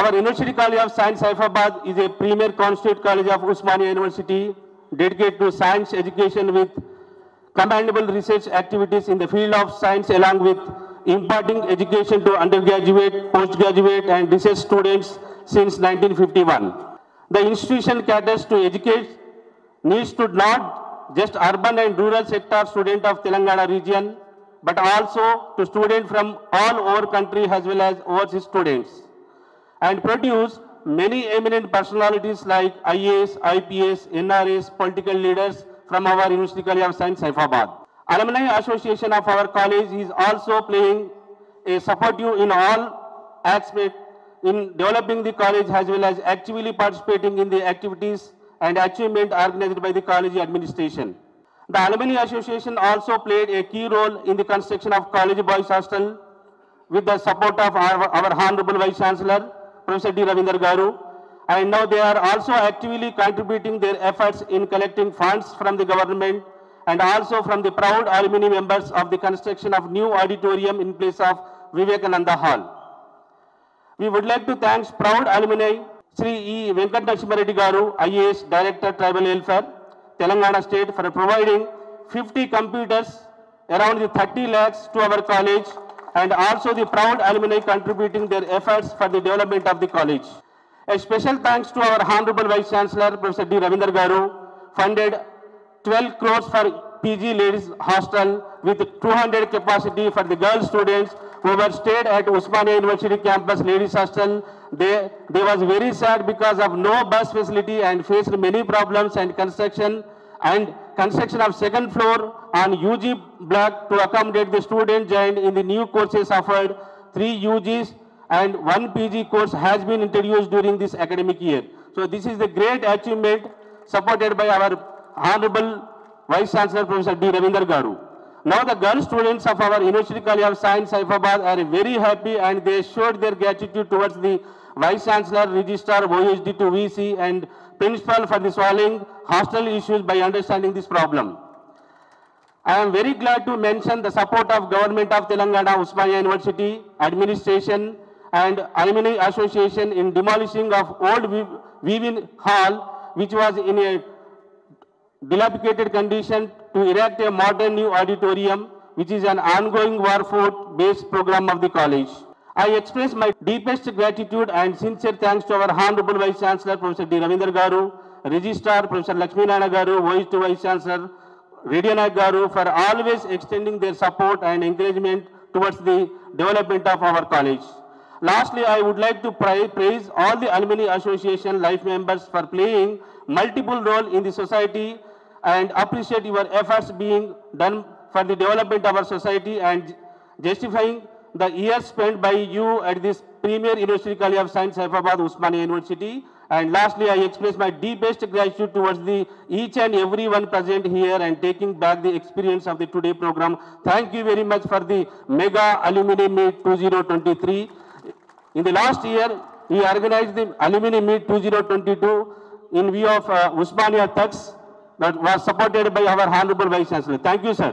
Our University College of Science, Saifabad is a premier constitute college of Osmania University dedicated to science education with commendable research activities in the field of science along with imparting education to undergraduate, postgraduate and research students since 1951. The institution caters to educate needs to not just urban and rural sector students of Telangana region, but also to students from all over country as well as overseas students, and produce many eminent personalities like IAS, IPS, NRS, political leaders from our University College of Science, Saifabad. Alumni Association of our college is also playing a supportive in all aspects in developing the college as well as actively participating in the activities and achievement organized by the college administration. The Alumni Association also played a key role in the construction of College Boys Hostel with the support of our Honorable Vice Chancellor, Professor D. Ravinder Garu, and now they are also actively contributing their efforts in collecting funds from the government and also from the proud alumni members of the construction of new auditorium in place of Vivekananda Hall. We would like to thank proud alumni Sri E. Venkat Narasimha Garu, IAS Director Tribal Welfare, Telangana State, for providing 50 computers, around the 30 lakhs to our college, and also the proud alumni contributing their efforts for the development of the college. A special thanks to our Honorable Vice Chancellor, Professor D. Ravinder Garu, funded 12 crores for PG Ladies Hostel with 200 capacity for the girl students who were stayed at Osmania University campus Ladies Hostel. They was very sad because of no bus facility and faced many problems and construction of second floor on UG block to accommodate the student joined in the new courses offered. 3 UGs and 1 PG course has been introduced during this academic year. So this is the great achievement supported by our Honorable Vice Chancellor Professor D. Ravinder Garu. Now the girl students of our University College of Science, Saifabad are very happy and they showed their gratitude towards the Vice Chancellor, Registrar, OSD to VC and Principal for the solving hostel issues by understanding this problem. I am very glad to mention the support of Government of Telangana, Osmania University, Administration and Alumni Association in demolishing of old Vivin Hall, which was in a dilapidated condition, to erect a modern new auditorium, which is an ongoing Warford-based program of the college. I express my deepest gratitude and sincere thanks to our Honorable Vice Chancellor, Professor D. Ravinder Garu, Registrar, Professor Lakshmi Narayana Garu, Vice Chancellor, Redionayak Garu, for always extending their support and encouragement towards the development of our college. Lastly, I would like to praise all the Alumni Association life members for playing multiple role in the society and appreciate your efforts being done for the development of our society and justifying the years spent by you at this premier University College of Science, Saifabad, Osmania University. And lastly, I express my deepest gratitude towards each and everyone present here and taking back the experience of the today program. Thank you very much for the Mega Alumni Meet 2023. In the last year, we organized the Alumni Meet 2022 in view of Osmania Tux that was supported by our Honorable Vice Chancellor. Thank you, sir.